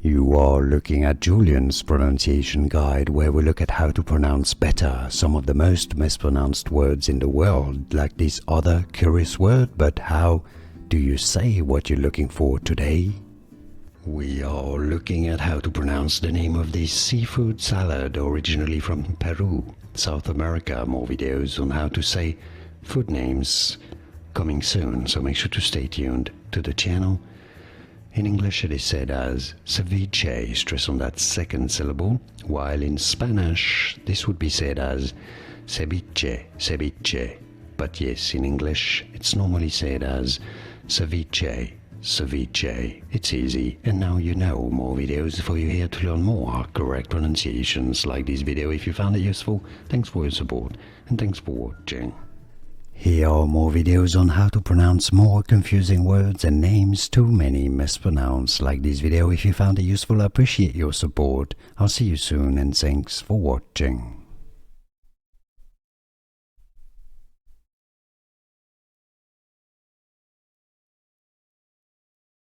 You are looking at Julian's pronunciation guide, where we look at how to pronounce better some of the most mispronounced words in the world, like this other curious word. But how do you say what you're looking for today? We are looking at how to pronounce the name of this seafood salad originally from Peru, South America. More videos on how to say food names coming soon, so make sure to stay tuned to the channel. In English it is said as ceviche, stress on that second syllable, while in Spanish this would be said as ceviche, ceviche. But yes, in English it's normally said as ceviche, ceviche. It's easy, and now you know. More videos for you here to learn more correct pronunciations. Like this video if you found it useful. Thanks for your support, and thanks for watching. Here are more videos on how to pronounce more confusing words and names too many mispronounced. Like this video if you found it useful. I appreciate your support. I'll see you soon, and thanks for watching.